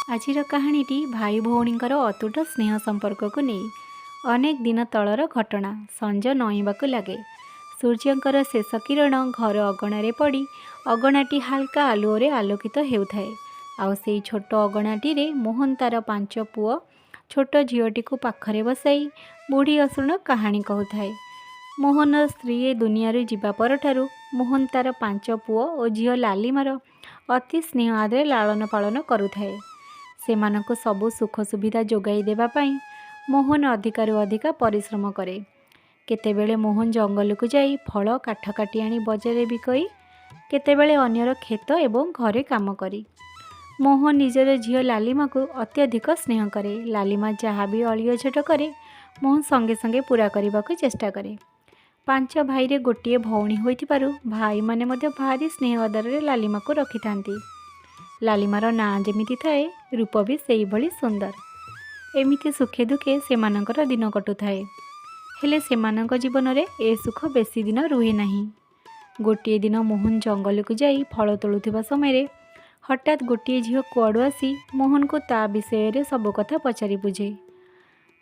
आजिर कहानीटी भाई भौणींकर अतुट स्नेह संपर्क को नहीं अनेक दिन तलर घटना। संज नईवाक लगे। सूर्यंकर शेष किरण घर अगणारे पड़ी अगणाटी हाल्का आलुओरे आलोकित हेउथाए। आउ सेई छोट अगणाटी रे मोहन तार 5 पुओ छोट झीटी को पाखरे बसाई बुढ़ी असुण कहानी कहूए। मोहन स्त्री ए दुनिया जीवा परठारु मोहन तार 5 पुओ और झील लालिमार अति स्नेह आदरे लालन पालन करुथाए। सेमानंको सबु सुख सुविधा जोगाई देबा पाई मोहन अधिकारु अधिका परिश्रम करे। केतेबेले मोहन जंगल को जाई फल काठ काटी आनी बजारे बिकई, केतेबेले अन्यर खेत एवं घरे काम करी। मोहन निजर झील लालिमा को अत्यधिक स्नेह करे। लालिमा जहाँ भी अलिअझट करे मोहन संगे संगे पूरा करने को चेष्टा करे। 5 भाई रे गोटे भौणी होइथिबारु भाई माने मध्य भारी स्नेह आदर लालिमा को रखि थांती। लालिमार नाँ जेमिति थाए रूप भी सेई भली सुंदर। एमिति सुखे दुखे सेमानंकर दिन कटुथाए। हेले सेमानंक जीवन रे ए सुख बेसी दिन रुहे नाही। गोटे दिन मोहन जंगल को जाई फल तोलुथिबा समय रे हठात गोटे झील कुआडू आसी मोहन को ता विषय रे सब कथा पचारि बुझे।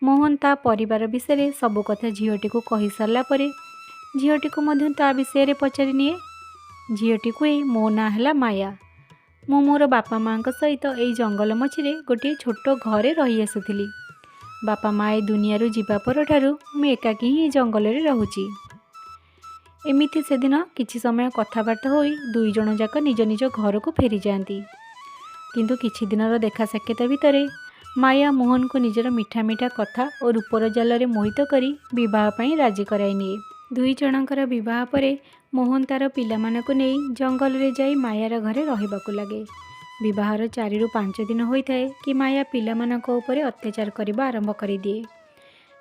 मोहन ता परिवार विषय सब कथा झीलटी को कहि सारला परे झीलटी को मध्य ता विषय रे पचारि निए। झीलटी को मो ना हला माया। मु मोर बापा माँ सहित यही जंगल मझिरे गोटे छोट घरे रही आसुथिली। बापा माँ ए दुनिया जीवा परठारु मु एकाकी ही जंगल रे रहुची। एमिति से दिन किछि समय कथबार्ता होई दुई जण जाक निज निज घर को फेरी जाती। किंतु किछि दिनर देखा साक्षात भितरे माया मोहन को निजर मिठा मिठा कथा और रूपर जाल मोहित करी विवाह पाई राजी कराई निए। दुई जणकर विवाह परे मोहन तार पिलामानकु नेई जंगल रे जाई मायार घरे रहिबाकु लागे। विवाहर 4 रु 5 दिन होइथाए कि माया पिलामानक उपरे अत्याचार करबा आरंभ करि दिए।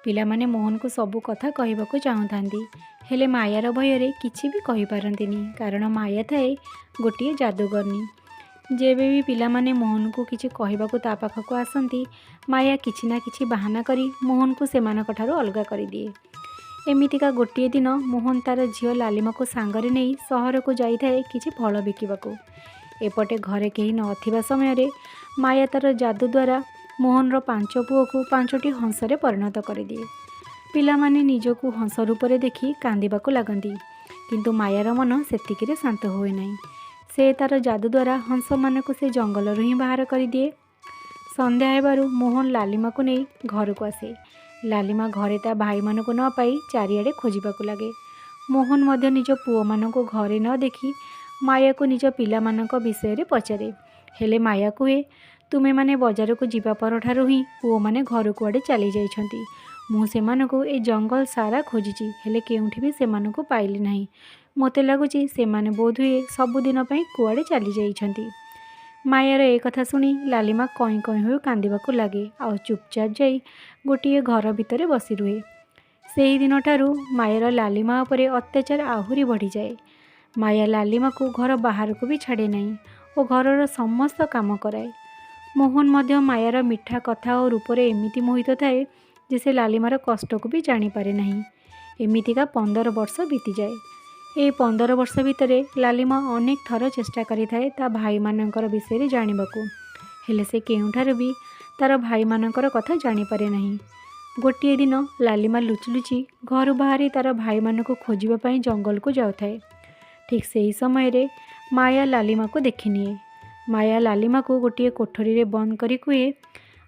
पिलामाने मोहन को सबु कथा कहिबाकु चाहुथांती, हेले मायार भୟରେ किछि भी कहि पारंतिनी, कारण माया थाए गोटिए जादूगरनी। जेबे भी पिलामाने मोहन को किछि कहिबाकु ता पाखकु आसंती माया किछि ना किछि बहाना करी मोहन को सेमानक ठारु अलगा करि दिए। एमितिका गोटे दिन मोहन तार झील लालिमा को सांगरे नहीं सहर को जाइए किछि फल बिकिबाकु। एपटे घरे कहीं नथिबा समय रे माया तार जादू द्वारा मोहन रो 5 पुओ को 5टी हंसरे परिणत कर दिए। पिला माने निजको हंस रूप रे देखि कांदिबाकु लागंती, किंतु मायार मन सेतिकिरे शांत होए नाही। से तार जादू द्वारा हंस मानकु से जंगल रु ही बाहर कर दिए। संध्या हेबारु मोहन लालिमा को नहीं घर को आसे। लालिमा घरे ता भाई मानक न पाई चारिआडे खोजिबाकु लागे। मोहन मध्य निज पुओ मानक घरे न देखी माया को निज पिला मानक विषय रे पचारे। हेले माया कहे, तुमे माने बजार को जीवा परठारु ही पुओ माने घर कुआडे चली जाइछंती। मु सेमानकु ए जंगल सारा खोजिची, हेले केउठी भी सेमानकु पाइली नाही। मते लागुची सेमाने बोध हुए सबुदिन पई कुआडे चली जाइछंती। मायार ए कथा सुनी लालिमा कई कई हो कांदिबाकु लागे। आ चुपचाप जाई गोटे घर भितर बसी रुहे। सेही दिन ठारू मायार लालिमा उपरे अत्याचार आहुरी बढ़ी जाए। माया लालिमा को घर बाहर को भी छाड़े नहीं और घरर समस्त काम कराए। मोहन मध्य मायार मिठा कथा और रूपरे एमिति मोहित थाए जे से लालिमार कष्ट को भी जानी पारे नहीं। एमितिका 15 वर्ष बीती जाए। ए 15 वर्ष भितरे लालिमा अनेक थर चेष्टा करिथाए ता भाई मानकर विषय जानिबाकु, हेले से केउठार भी तार भाई मानकर कथा जानी पारे नहीं। गोटे दिन लालिमा लुचि लुचि घर बाहरी तार भाई मानक खोजिबा पई जंगल को जाउथाए। ठीक सेही समय रे माया लालिमा को देखिनिए। माया लालिमा को गोटे कोठरी रे बंद करी कुए,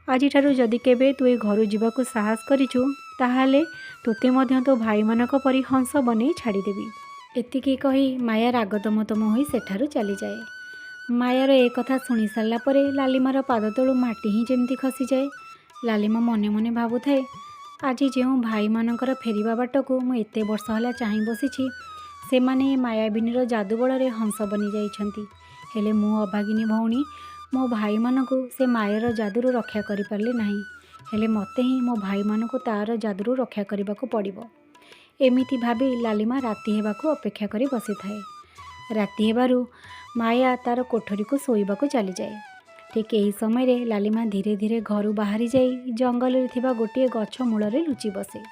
आजि ठारू जदि केबे तु ए घर जिबाकु साहस करिछु ताहाले तोते मध्य तो भाई मानक परी हंस बनै छाड़ी देबी। एतिकी कही माया रागतमतम होई सेठारु चली जाए। मायार ए कथा सुनी सारला परे लालिमार पाद तळु माटी ही जेमती खसी जाए। लालिमा मने मने भाबुथाए, आज जो भाई मानकर फेरिबा बाटकु मु एते वर्ष होला चाहि बसिछि, सेमाने मायाबिनीर जादू बଳରେ हंस बनी जाइछंती। हेले मु अभागिनी भौणी मो भाई मानकु से मायार जादूरु रक्षा करि पारले नाही। हेले मते ही मो भाई मानकु तार जादूरु रक्षा करिबाकु पड़िबो। एमिति भाबी लालिमा राति हेबाकु अपेक्षा करी बसी थाए। राति हेबारु माया तार कोठरी को सोइबाकु चली जाए। ठीक यही समय रे लालिमा धीरे धीरे घरु बाहरी जाई जंगल रे थिबा गोटे गछ मूल रे लुचि बसे।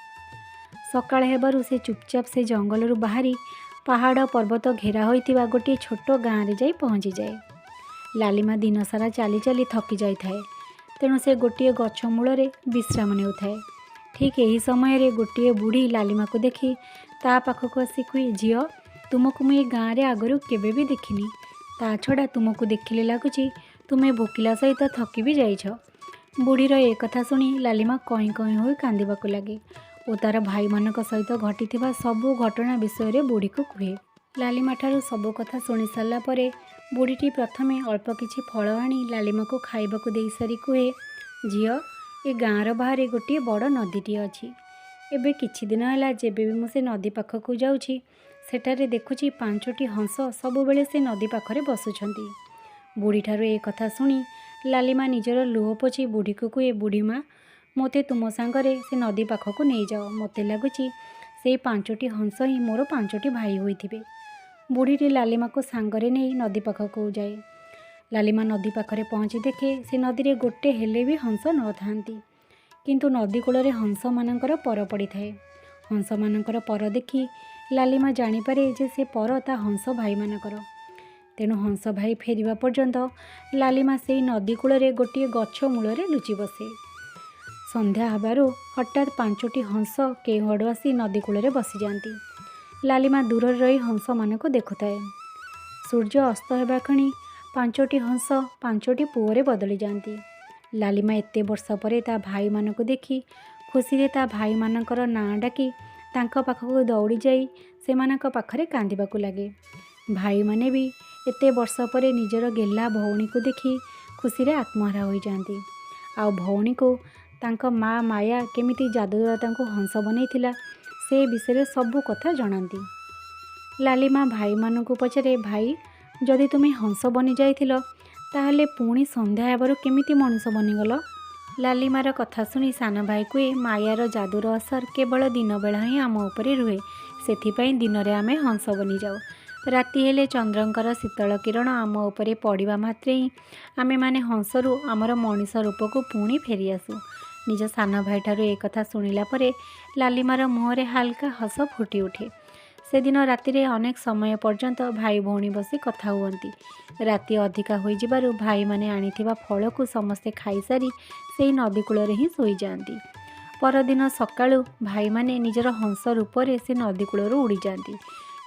सकाळ हेबारु से चुपचाप से जंगल रु बाहरी पहाड़ पर्वत घेरा होइतिबा गोटे छोट गाँ रे जाई पहुँची जाए। लालिमा दिन सारा चली चली थकी जाए। तेणु से गोटे गछ मूल विश्राम नेउथाए। ठीक यही समय गोटे बुढ़ी लालिमा को देखी ता पाखक आसी कहे, झील तुमको मुझे गाँव में आगरू केवे भी देखिनी, ता छड़ा तुमको देखिले लगुच तुम्हें भोकिला सहित थकी भी जाइछ। बुढ़ीर ए कथा शुणी लालिमा कहीं कहीं हो कांदिबाकु लगे और तार भाई मानक सहित घटी सबू घटना विषय बुढ़ी को कहे। लालिमा ठारू सबू कथा शुणी सारा पर बुढ़ीटी प्रथमे अल्प किछि फल आनी लालिमा को खाइबाकु देई सारी कहे, झील ए गाँवर बाहर गोटे बड़ नदीटी अच्छी। एबे किछि दिन है जेबे भी मुझे नदी पाखक जाऊँगी सेठारे देखुची 5टी हंस सबुबले से नदी पाखरे बसुछंती। बुढ़ी ठारू ए कथा शुणी लालिमा निजर लुह पोछि बुढ़ी को कहे, बुढ़ी माँ मोते तुम सांगरे से नदी पाखक नहीं जाओ, मते लगुची से 5टी हंस ही मोर 5टी भाई होइथिबे। बुढ़ीटी लालिमा को सांगरे नहीं नदी पाखक जाए। लालिमा नदी पाखरे पहुँची देखे से नदी रे गोटे हेले भी हंस न थांती, किंतु नदी कूल हंस मानकर पर पड़ी थाए। हंस मानकर पर देखी लालिमा जानीपारे जे से पर ता हंस भाई मानकर। तेणु हंस भाई फेरिबा पर्यंत लालिमा से नदी कूल गोटे गछ मूल लुचि बसे। संध्या हबारू हठात 5टी हंस केउ आड़ू आसी नदी कूल बसी जाती। लालिमा दूर रही हंस मानक देखुए। सूर्य अस्त होगा क्षणी 5टी हंस 5टी पुओरे बदली जाती। लालिमा एते वर्ष पर ता भाई मानक देखी खुशी ता भाई मानकर नाँ डाकी तांका पाखक दौड़ी जाई सेमानक पाखरे कांदिबाकु लगे। भाई माने भी एते वर्ष पर निजर गेला भौणी को देखी खुशी रे आत्महरा हो जाती। आ भौणी को तांका माँ माया केमिति जादू द्वारा तांको हंस बनैथिला से विषय सबू कथा जनाती। लालिमा भाई मानक पचारे, भाई जदि तुम्हें हंस बनी जाइथिलो ताहले पुणी संध्या हेबारु केमिति मनुष्य बनीगल। लालिमार कथा शुणी सान भाई कहे, मायार जादूर असर केवल दिन बेला ही आम उपरे रुहे, सेथिपाई दिन रे आमे हंस बनी जाऊ। राति हेले चंद्रंकर शीतल किरण आम उपरे पड़िबा मात्रे ही आमे माने हंसरू आमर मनीष रूप को पुणी फेरी आसू। निज सान भाई ठारू ए कथा शुणिला परे लालिमार मुहरे हाल्का हस फुटी उठे। से दिन राति रे अनेक समय पर्यंत भाई भौणी बसी कथा हुअंती। राति अधिका होई जिबारु भाई माने आनिथिबा फल को समस्ते खाई सारी सेई नदी कूल रे ही सोई जांती। परदिन सकाळु भाई माने निजर हंस रूपरे से नदी कूल उड़ी जांती,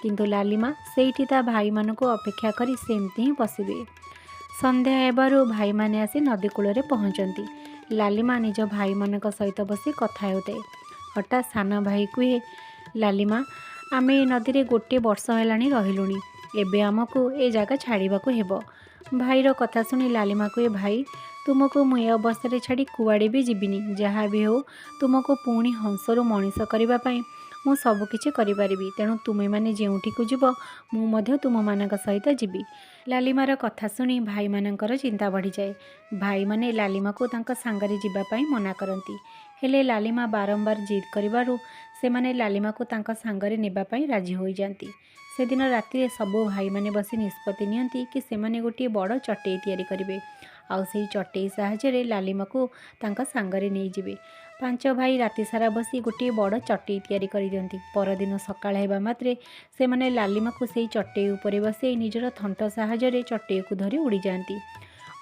किंतु लालिमा सेठी ता भाई मानक अपेक्षा करी सेमती ही बसिबे। संध्या हेबारु भाई माने आसी नदी कूल पहुँचती। लालिमा निज भाई मानक सहित बसी कथा हेउते। हठात सान भाई कहे, लालिमा आमे ए नदी रे गोटे वर्ष हेलाणी रहिलुणी, एबे आमको ए जगह छाड़िबाकु हेबो। भाईर कथा शुणी लालिमा कहे, भाई तुमको मु ए अवस्था छाड़ी कुआड़े भी जीविनी, जहाँ भी हो तुमको पुणी हंसरू मनीष करने मु सबकिछि करिपारिबी। तेणु तुमे माने जेउठी को जीव मु मध्य तुम मानक सहित जीवी। लालिमार कथा शुणी भाई मानकर चिंता बढ़ी जाए। भाई माने लालिमा को तांका सांगरे जीवा पाई मना करती, हेले लालिमा बारंबार जिद करिबारु से माने लालिमा को तांका सांगरे नेबा पाई राजी हो जाती। से दिन राति सबो भाई माने बसी निष्पत्ति नियंती कि से माने गोटे बड़ चटेई तैयारी करिवे, आउ सेही चटेई साहाय्य लालिमा को तांका सांगरे नहीं जिवे। 5 भाई राति सारा बसी गोटे बड़ चटेई तैयारी करि दियंती। परदिन सकाळ हेबा मात्रे से माने लालिमा को सेही चटेई उपरे बसे निजर थंट साहाय्य चटेई को धरी उड़ी जाती।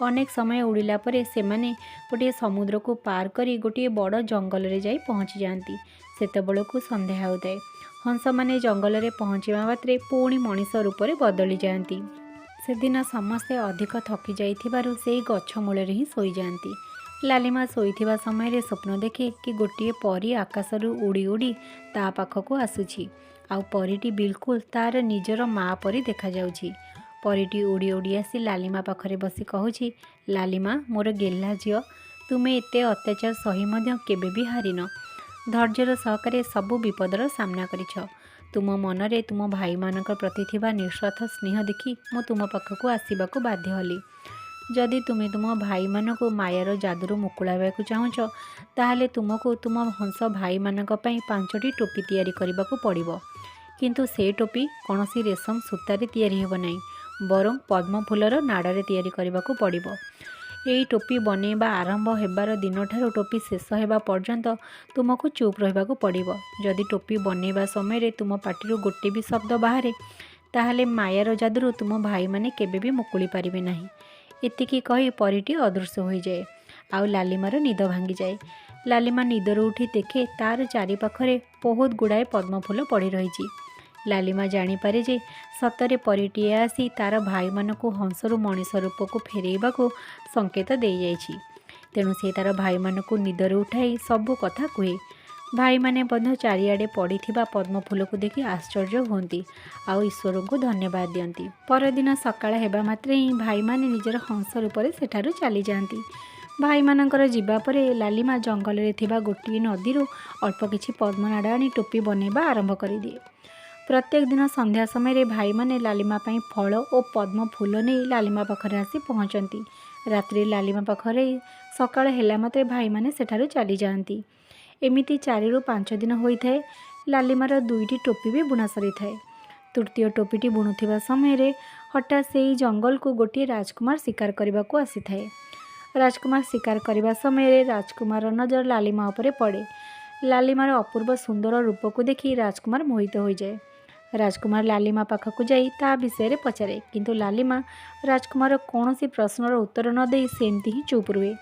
अनेक समय उड़िला परे से माने गोटे समुद्र को पार करी गोटे बड़ जंगल रे जाई पहुँची जाती। सेतेबेलकु संध्या होताए। हंस माने जंगल रे पहुँचवा मात्रे पुणी मनीष रूपरे बदली जाती। से दिन समस्ते अधिक थकी जाइथिबारु सेही गछ मूल ही सोई जाती। लालिमा शोइथिबा समय रे स्वप्न देखे कि गोटे परी आकाशरू उड़ी उड़ी ता पाखक आसुछि। आउ परीटी बिल्कुल तार निजर माँ परी देखा जाउछि। परीटी उड़ी उड़ी आसी लालिमा पाखरे बसी कहूछि, लालिमा मोर गेल्ला झियो, तुमे एते अत्याचार सही मध्य केबे भी हारिन, धैर्यर सहकारे सबु विपदर सामना करिछ। तुम मनरे तुम भाई मानक प्रति थिबा निस्वार्थ स्नेह देखी मु तुम पाखक आसिबाकु बाध्य हली। जदि तुमे तुम भाई मानक मायार जादूर मुकुलाइबाकु चाहुछ ताहले तुमको तुम हंस भाई मानक पई 5टी टोपी तैयारी करबाकु पड़िबो। किंतु से टोपी कौनसी रेशम सूतारे तैयारी हेबो नाही, बरं पद्म फूलर नाड़े तैयारी करबाकु पड़िबो। एई टोपी बनेबा आरंभ हेबार दिन ठारू टोपी शेष हेबा पर्यंत तुमको चुप रहिबाकु पड़िबो। जदि टोपी बनेबा समय रे तुम पाटिरु गोटे भी शब्द बाहरे ताहले मायार जादूरु तुम भाई माने केबे भी मुकुली पारिबे नाही। एतिकी कही परीटी अदृश्य हो जाए। ଆଉ ଲାଲିମାର ନିଦ ଭାଙ୍ଗିଯାଏ। ଲାଲିମା ନିଦରୁ ଉଠି ଦେଖେ ତାର ଚାରିପାଖରେ ବହୁତ ଗୁଡ଼ାଏ ପଦ୍ମଫୁଲ ପଡ଼ି ରହିଛି। ଲାଲିମା ଜାଣିପାରେ ଯେ ସତରେ ପରୀଟିଏ ଆସି ତାର ଭାଇମାନଙ୍କୁ ହଂସରୁ ମଣିଷ ରୂପକୁ ଫେରାଇବାକୁ ସଂକେତ ଦେଇଯାଇଛି। ତେଣୁ ସେ ତାର ଭାଇମାନଙ୍କୁ ନିଦରୁ ଉଠାଇ ସବୁ କଥା କୁହେ। ଭାଇମାନେ ମଧ୍ୟ ଚାରିଆଡ଼େ ପଡ଼ିଥିବା ପଦ୍ମଫୁଲକୁ ଦେଖି ଆଶ୍ଚର୍ଯ୍ୟ ହୁଅନ୍ତି ଆଉ ଈଶ୍ୱରଙ୍କୁ ଧନ୍ୟବାଦ ଦିଅନ୍ତି। ପରଦିନ ସକାଳ ହେବା ମାତ୍ରେ ହିଁ ଭାଇମାନେ ନିଜର ହଂସ ରୂପରେ ସେଠାରୁ ଚାଲିଯାଆନ୍ତି। ଭାଇମାନଙ୍କର ଯିବା ପରେ ଲାଲିମା ଜଙ୍ଗଲରେ ଥିବା ଗୋଟିଏ ନଦୀରୁ ଅଳ୍ପ କିଛି ପଦ୍ମନାଡ଼ ଆଣି ଟୋପି ବନେଇବା ଆରମ୍ଭ କରିଦିଏ। ପ୍ରତ୍ୟେକ ଦିନ ସନ୍ଧ୍ୟା ସମୟରେ ଭାଇମାନେ ଲାଲିମା ପାଇଁ ଫଳ ଓ ପଦ୍ମ ଫୁଲ ନେଇ ଲାଲିମା ପାଖରେ ଆସି ପହଞ୍ଚନ୍ତି। ରାତିରେ ଲାଲିମା ପାଖରେ ସକାଳ ହେଲା ମାତ୍ରେ ଭାଇମାନେ ସେଠାରୁ ଚାଲିଯାଆନ୍ତି। ଏମିତି 4 ରୁ 5 ଦିନ ହୋଇଥାଏ। ଲାଲିମାର 2ଟି ଟୋପି ବି ବୁଣା ସରିଥାଏ। ତୃତୀୟ ଟୋପିଟି ବୁଣୁଥିବା ସମୟରେ ହଠାତ୍ ସେହି ଜଙ୍ଗଲକୁ ଗୋଟିଏ ରାଜକୁମାର ଶିକାର କରିବାକୁ ଆସିଥାଏ। ରାଜକୁମାର ଶିକାର କରିବା ସମୟରେ ରାଜକୁମାରର ନଜର ଲାଲିମା ଉପରେ ପଡ଼େ। ଲାଲିମାର ଅପୂର୍ବ ସୁନ୍ଦର ରୂପକୁ ଦେଖି ରାଜକୁମାର ମୋହିତ ହୋଇଯାଏ। ରାଜକୁମାର ଲାଲିମା ପାଖକୁ ଯାଇ ତା ବିଷୟରେ ପଚାରେ, କିନ୍ତୁ ଲାଲିମା ରାଜକୁମାରର କୌଣସି ପ୍ରଶ୍ନର ଉତ୍ତର ନ ଦେଇ ସେମିତି ହିଁ ଚୁପ୍ ରୁହେ।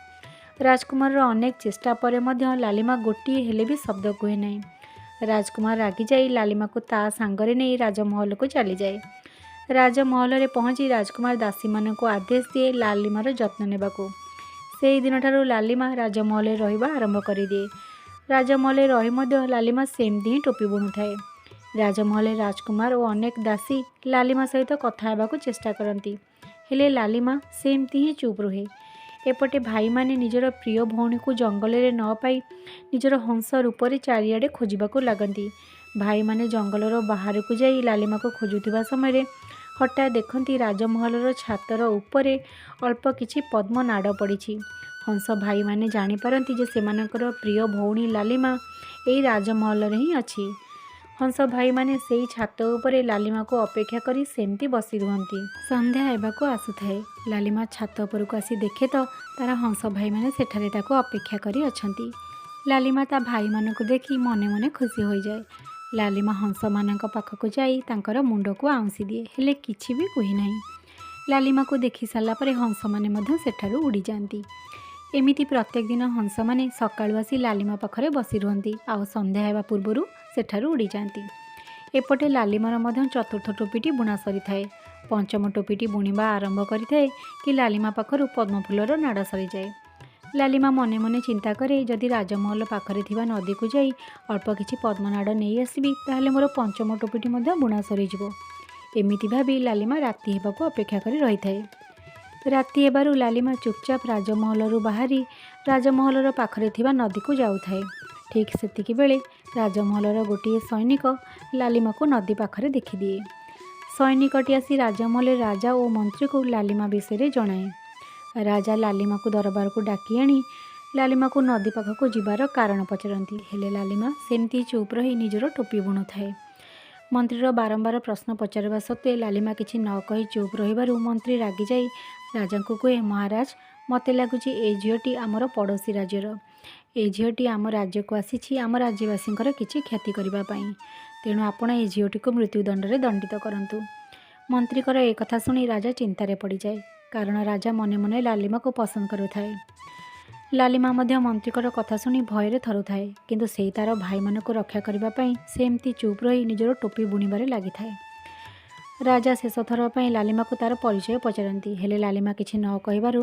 ରାଜକୁମାରର ଅନେକ ଚେଷ୍ଟା ପରେ ମଧ୍ୟ ଲାଲିମା ଗୋଟିଏ ହେଲେ ବି ଶବ୍ଦ କୁହେ ନାହିଁ। ରାଜକୁମାର ରାଗିଯାଇ ଲାଲିମାକୁ ତା ସାଙ୍ଗରେ ନେଇ ରାଜମହଲକୁ ଚାଲିଯାଏ। ରାଜମହଲରେ ପହଞ୍ଚି ରାଜକୁମାର ଦାସୀମାନଙ୍କୁ ଆଦେଶ ଦିଏ ଲାଲିମାର ଯତ୍ନ ନେବାକୁ। ସେହି ଦିନଠାରୁ ଲାଲିମା ରାଜମହଲରେ ରହିବା ଆରମ୍ଭ କରିଦିଏ। ରାଜମହଲରେ ରହି ମଧ୍ୟ ଲାଲିମା ସେମିତି ହିଁ ଟୋପି ବୁଣୁଥାଏ। ରାଜମହଲରେ ରାଜକୁମାର ଓ ଅନେକ ଦାସୀ ଲାଲିମା ସହିତ କଥା ହେବାକୁ ଚେଷ୍ଟା କରନ୍ତି, ହେଲେ ଲାଲିମା ସେମିତି ହିଁ ଚୁପ୍ ରୁହେ। ଏପଟେ ଭାଇମାନେ ନିଜର ପ୍ରିୟ ଭଉଣୀକୁ ଜଙ୍ଗଲରେ ନ ପାଇ ନିଜର ହଂସ ରୂପରେ ଚାରିଆଡ଼େ ଖୋଜିବାକୁ ଲାଗନ୍ତି। ଭାଇମାନେ ଜଙ୍ଗଲର ବାହାରକୁ ଯାଇ ଲାଲିମାକୁ ଖୋଜୁଥିବା ସମୟରେ ହଠାତ୍ ଦେଖନ୍ତି ରାଜମହଲର ଛାତର ଉପରେ ଅଳ୍ପ କିଛି ପଦ୍ମ ନାଡ଼ ପଡ଼ିଛି। ହଂସ ଭାଇମାନେ ଜାଣିପାରନ୍ତି ଯେ ସେମାନଙ୍କର ପ୍ରିୟ ଭଉଣୀ ଲାଲିମା ଏହି ରାଜମହଲରେ ହିଁ ଅଛି। ହଂସ ଭାଇମାନେ ସେହି ଛାତ ଉପରେ ଲାଲିମାକୁ ଅପେକ୍ଷା କରି ସେମିତି ବସି ରୁହନ୍ତି। ସନ୍ଧ୍ୟା ହେବାକୁ ଆସୁଥାଏ। ଲାଲିମା ଛାତ ଉପରକୁ ଆସି ଦେଖେ ତ ତାର ହଂସ ଭାଇମାନେ ସେଠାରେ ତାକୁ ଅପେକ୍ଷା କରି ଅଛନ୍ତି। ଲାଲିମା ତା ଭାଇମାନଙ୍କୁ ଦେଖି ମନେ ମନେ ଖୁସି ହୋଇଯାଏ। ଲାଲିମା ହଂସମାନଙ୍କ ପାଖକୁ ଯାଇ ତାଙ୍କର ମୁଣ୍ଡକୁ ଆଉଁସି ଦିଏ, ହେଲେ କିଛି ବି କୁହେ ନାହିଁ। ଲାଲିମାକୁ ଦେଖି ସାରିଲା ପରେ ହଂସମାନେ ମଧ୍ୟ ସେଠାରୁ ଉଡ଼ିଯାଆନ୍ତି। ଏମିତି ପ୍ରତ୍ୟେକ ଦିନ ହଂସମାନେ ସକାଳୁ ଆସି ଲାଲିମା ପାଖରେ ବସି ରୁହନ୍ତି ଆଉ ସନ୍ଧ୍ୟା ହେବା ପୂର୍ବରୁ ସେଠାରୁ ଉଡ଼ିଯାଆନ୍ତି। ଏପଟେ ଲାଲିମାର ମଧ୍ୟ ଚତୁର୍ଥ ଟୋପିଟି ବୁଣା ସରିଥାଏ। ପଞ୍ଚମ ଟୋପିଟି ବୁଣିବା ଆରମ୍ଭ କରିଥାଏ କି ଲାଲିମା ପାଖରୁ ପଦ୍ମଫୁଲର ନାଡ଼ ସରିଯାଏ। ଲାଲିମା ମନେ ମନେ ଚିନ୍ତା କରେ, ଯଦି ରାଜମହଲ ପାଖରେ ଥିବା ନଦୀକୁ ଯାଇ ଅଳ୍ପ କିଛି ପଦ୍ମନାଡ଼ ନେଇ ଆସିବି ତାହେଲେ ମୋର ପଞ୍ଚମ ଟୋପିଟି ମଧ୍ୟ ବୁଣା ସରିଯିବ। ଏମିତି ଭାବି ଲାଲିମା ରାତି ହେବାକୁ ଅପେକ୍ଷା କରି ରହିଥାଏ। ରାତି ହେବାରୁ ଲାଲିମା ଚୁପଚାପ ରାଜମହଲରୁ ବାହାରି ରାଜମହଲର ପାଖରେ ଥିବା ନଦୀକୁ ଯାଉଥାଏ। ଠିକ୍ ସେତିକିବେଳେ ରାଜମହଲର ଗୋଟିଏ ସୈନିକ ଲାଲିମାକୁ ନଦୀ ପାଖରେ ଦେଖିଦିଏ। ସୈନିକଟି ଆସି ରାଜମହଲରେ ରାଜା ଓ ମନ୍ତ୍ରୀକୁ ଲାଲିମା ବିଷୟରେ ଜଣାଏ। ରାଜା ଲାଲିମାକୁ ଦରବାରକୁ ଡାକି ଆଣି ଲାଲିମାକୁ ନଦୀ ପାଖକୁ ଯିବାର କାରଣ ପଚାରନ୍ତି, ହେଲେ ଲାଲିମା ସେମିତି ଚୁପ୍ ରହି ନିଜର ଟୋପି ବୁଣୁଥାଏ। ମନ୍ତ୍ରୀର ବାରମ୍ବାର ପ୍ରଶ୍ନ ପଚାରିବା ସତ୍ତ୍ୱେ ଲାଲିମା କିଛି ନ କହି ଚୁପ୍ ରହିବାରୁ ମନ୍ତ୍ରୀ ରାଗିଯାଇ ରାଜାଙ୍କୁ କୁହେ, ମହାରାଜ, ମୋତେ ଲାଗୁଛି ଏ ଝିଅଟି ଆମର ପଡ଼ୋଶୀ ରାଜ୍ୟର। ଏ ଝିଅଟି ଆମ ରାଜ୍ୟକୁ ଆସିଛି ଆମ ରାଜ୍ୟବାସୀଙ୍କର କିଛି କ୍ଷତି କରିବା ପାଇଁ। ତେଣୁ ଆପଣ ଏ ଝିଅଟିକୁ ମୃତ୍ୟୁଦଣ୍ଡରେ ଦଣ୍ଡିତ କରନ୍ତୁ। ମନ୍ତ୍ରୀଙ୍କର ଏ କଥା ଶୁଣି ରାଜା ଚିନ୍ତାରେ ପଡ଼ିଯାଏ, କାରଣ ରାଜା ମନେ ମନେ ଲାଲିମାକୁ ପସନ୍ଦ କରୁଥାଏ। ଲାଲିମା ମଧ୍ୟ ମନ୍ତ୍ରୀଙ୍କର କଥା ଶୁଣି ଭୟରେ ଥରୁଥାଏ, କିନ୍ତୁ ସେଇ ତାର ଭାଇମାନଙ୍କୁ ରକ୍ଷା କରିବା ପାଇଁ ସେ ଏମିତି ଚୁପ୍ ରହି ନିଜର ଟୋପି ବୁଣିବାରେ ଲାଗିଥାଏ। ରାଜା ଶେଷ ଥର ପାଇଁ ଲାଲିମାକୁ ତାର ପରିଚୟ ପଚାରନ୍ତି, ହେଲେ ଲାଲିମା କିଛି ନ କହିବାରୁ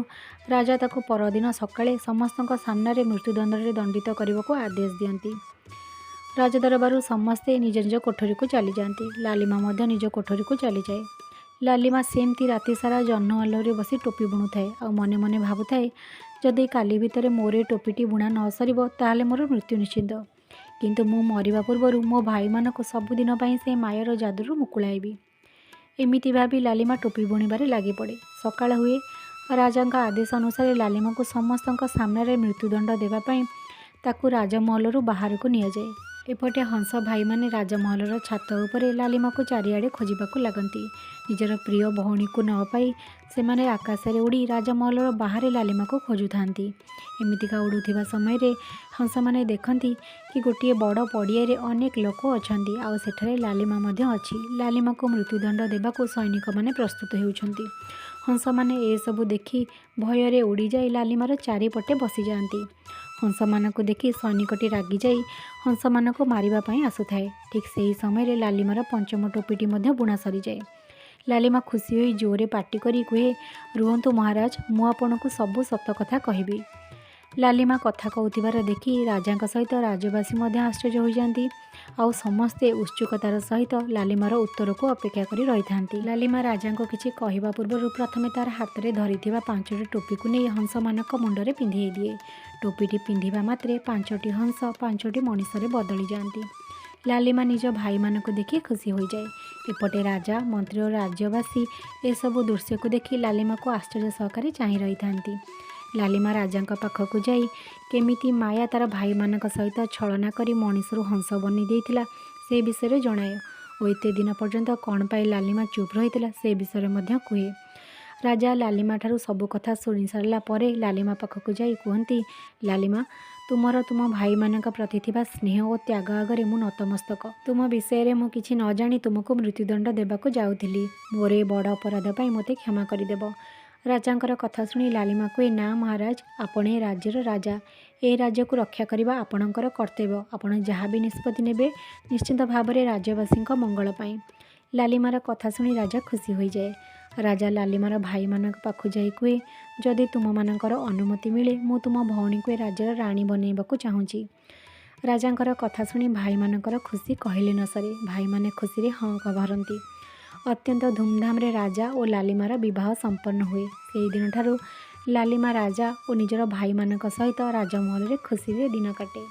ରାଜା ତାକୁ ପରଦିନ ସକାଳେ ସମସ୍ତଙ୍କ ସାମ୍ନାରେ ମୃତ୍ୟୁଦଣ୍ଡରେ ଦଣ୍ଡିତ କରିବାକୁ ଆଦେଶ ଦିଅନ୍ତି। ରାଜଦରବାରରୁ ସମସ୍ତେ ନିଜ ନିଜ କୋଠରୀକୁ ଚାଲିଯାଆନ୍ତି। ଲାଲିମା ମଧ୍ୟ ନିଜ କୋଠରୀକୁ ଚାଲିଯାଏ। ଲାଲିମା ସେମିତି ରାତି ସାରା ଜହ୍ନ ଆଲୁଅରେ ବସି ଟୋପି ବୁଣୁଥାଏ ଆଉ ମନେ ମନେ ଭାବୁଥାଏ, ଯଦି କାଲି ଭିତରେ ମୋର ଏ ଟୋପିଟି ବୁଣା ନ ସରିବ ତାହେଲେ ମୋର ମୃତ୍ୟୁ ନିଶ୍ଚିତ। କିନ୍ତୁ ମୁଁ ମରିବା ପୂର୍ବରୁ ମୋ ଭାଇମାନଙ୍କୁ ସବୁଦିନ ପାଇଁ ସେ ମାୟାର ଜାଦୁରୁ ମୁକୁଳାଇବି। ଏମିତି ଭାବି ଲାଲିମା ଟୋପି ବୁଣିବାରେ ଲାଗିପଡ଼େ। ସକାଳ ହୁଏ। ରାଜାଙ୍କ ଆଦେଶ ଅନୁସାରେ ଲାଲିମାକୁ ସମସ୍ତଙ୍କ ସାମ୍ନାରେ ମୃତ୍ୟୁଦଣ୍ଡ ଦେବା ପାଇଁ ତାକୁ ରାଜମହଲରୁ ବାହାରକୁ ନିଆଯାଏ। ଏପଟେ ହଂସ ଭାଇମାନେ ରାଜମହଲର ଛାତ ଉପରେ ଲାଲିମାକୁ ଚାରିଆଡ଼େ ଖୋଜିବାକୁ ଲାଗନ୍ତି। ନିଜର ପ୍ରିୟ ଭଉଣୀକୁ ନ ପାଇ ସେମାନେ ଆକାଶରେ ଉଡ଼ି ରାଜମହଲର ବାହାରେ ଲାଲିମାକୁ ଖୋଜୁଥାନ୍ତି। ଏମିତିକା ଉଡ଼ୁଥିବା ସମୟରେ ହଂସମାନେ ଦେଖନ୍ତି କି ଗୋଟିଏ ବଡ଼ ପଡ଼ିଆରେ ଅନେକ ଲୋକ ଅଛନ୍ତି ଆଉ ସେଠାରେ ଲାଲିମା ମଧ୍ୟ ଅଛି। ଲାଲିମାକୁ ମୃତ୍ୟୁଦଣ୍ଡ ଦେବାକୁ ସୈନିକମାନେ ପ୍ରସ୍ତୁତ ହେଉଛନ୍ତି। ହଂସମାନେ ଏସବୁ ଦେଖି ଭୟରେ ଉଡ଼ିଯାଇ ଲାଲିମାର ଚାରିପଟେ ବସିଯାଆନ୍ତି। ହଂସମାନଙ୍କୁ ଦେଖି ସୈନିକଟି ରାଗିଯାଇ ହଂସମାନଙ୍କୁ ମାରିବା ପାଇଁ ଆସୁଥାଏ। ଠିକ୍ ସେହି ସମୟରେ ଲାଲିମାର ପଞ୍ଚମ ଟୋପିଟି ମଧ୍ୟ ବୁଣା ସରିଯାଏ। ଲାଲିମା ଖୁସି ହୋଇ ଜୋରରେ ପାଟି କରି କୁହେ, ରୁହନ୍ତୁ ମହାରାଜ, ମୁଁ ଆପଣଙ୍କୁ ସବୁ ସତ କଥା କହିବି। ଲାଲିମା କଥା କହୁଥିବାର ଦେଖି ରାଜାଙ୍କ ସହିତ ରାଜ୍ୟବାସୀ ମଧ୍ୟ ଆଶ୍ଚର୍ଯ୍ୟ ହୋଇଯାନ୍ତି। ଆଉ ସମସ୍ତେ ଉତ୍ସୁକତାର ସହିତ ଲାଲିମାର ଉତ୍ତରକୁ ଅପେକ୍ଷା କରି ରହିଥାନ୍ତି। ଲାଲିମା ରାଜାଙ୍କୁ କିଛି କହିବା ପୂର୍ବରୁ ପ୍ରଥମେ ତାର ହାତରେ ଧରିଥିବା 5ଟି ଟୋପିକୁ ନେଇ ହଂସମାନଙ୍କ ମୁଣ୍ଡରେ ପିନ୍ଧେଇ ଦିଏ। ଟୋପିଟି ପିନ୍ଧିବା ମାତ୍ରେ 5ଟି ହଂସ 5ଟି ମଣିଷରେ ବଦଳି ଯାଆନ୍ତି। ଲାଲିମା ନିଜ ଭାଇମାନଙ୍କୁ ଦେଖି ଖୁସି ହୋଇଯାଏ। ଏପଟେ ରାଜା, ମନ୍ତ୍ରୀ ଓ ରାଜ୍ୟବାସୀ ଏସବୁ ଦୃଶ୍ୟକୁ ଦେଖି ଲାଲିମାକୁ ଆଶ୍ଚର୍ଯ୍ୟ ସହକାରେ ଚାହିଁ ରହିଥାନ୍ତି। ଲାଲିମା ରାଜାଙ୍କ ପାଖକୁ ଯାଇ କେମିତି ମାୟା ତାର ଭାଇମାନଙ୍କ ସହିତ ଛଳନା କରି ମଣିଷରୁ ହଂସ ବନି ଦେଇଥିଲା ସେ ବିଷୟରେ ଜଣାଏ ଓ ଏତେ ଦିନ ପର୍ଯ୍ୟନ୍ତ କ'ଣ ପାଇଁ ଲାଲିମା ଚୁପ୍ ରହିଥିଲା ସେ ବିଷୟରେ ମଧ୍ୟ କୁହେ। ରାଜା ଲାଲିମା ଠାରୁ ସବୁ କଥା ଶୁଣି ସାରିଲା ପରେ ଲାଲିମା ପାଖକୁ ଯାଇ କୁହନ୍ତି, ଲାଲିମା, ତୁମର ତୁମ ଭାଇମାନଙ୍କ ପ୍ରତି ଥିବା ସ୍ନେହ ଓ ତ୍ୟାଗ ଆଗରେ ମୁଁ ନତମସ୍ତକ। ତୁମ ବିଷୟରେ ମୁଁ କିଛି ନ ଜାଣି ତୁମକୁ ମୃତ୍ୟୁଦଣ୍ଡ ଦେବାକୁ ଯାଉଥିଲି। ମୋର ଏ ବଡ଼ ଅପରାଧ ପାଇଁ ମୋତେ କ୍ଷମା କରିଦେବ। ରାଜାଙ୍କର କଥା ଶୁଣି ଲାଲିମା କୁହେ, ନା ମହାରାଜ, ଆପଣ ଏ ରାଜ୍ୟର ରାଜା। ଏ ରାଜ୍ୟକୁ ରକ୍ଷା କରିବା ଆପଣଙ୍କର କର୍ତ୍ତବ୍ୟ। ଆପଣ ଯାହା ବି ନିଷ୍ପତ୍ତି ନେବେ ନିଶ୍ଚିନ୍ତ ଭାବରେ ରାଜ୍ୟବାସୀଙ୍କ ମଙ୍ଗଳ ପାଇଁ। ଲାଲିମାର କଥା ଶୁଣି ରାଜା ଖୁସି ହୋଇଯାଏ। ରାଜା ଲାଲିମାର ଭାଇମାନଙ୍କ ପାଖକୁ ଯାଇ କୁହେ, ଯଦି ତୁମମାନଙ୍କର ଅନୁମତି ମିଳେ ମୁଁ ତୁମ ଭଉଣୀକୁ ଏ ରାଜ୍ୟର ରାଣୀ ବନେଇବାକୁ ଚାହୁଁଛି। ରାଜାଙ୍କର କଥା ଶୁଣି ଭାଇମାନଙ୍କର ଖୁସି କହିଲେ ନ ସରେ। ଭାଇମାନେ ଖୁସିରେ ହଁ ଭରନ୍ତି। ଅତ୍ୟନ୍ତ ଧୁମଧାମରେ ରାଜା ଓ ଲାଲିମାର ବିବାହ ସମ୍ପନ୍ନ ହୁଏ। ସେହିଦିନଠାରୁ ଲାଲିମା ରାଜା ଓ ନିଜର ଭାଇମାନଙ୍କ ସହିତ ରାଜମହଲରେ ଖୁସିରେ ଦିନ କାଟେ।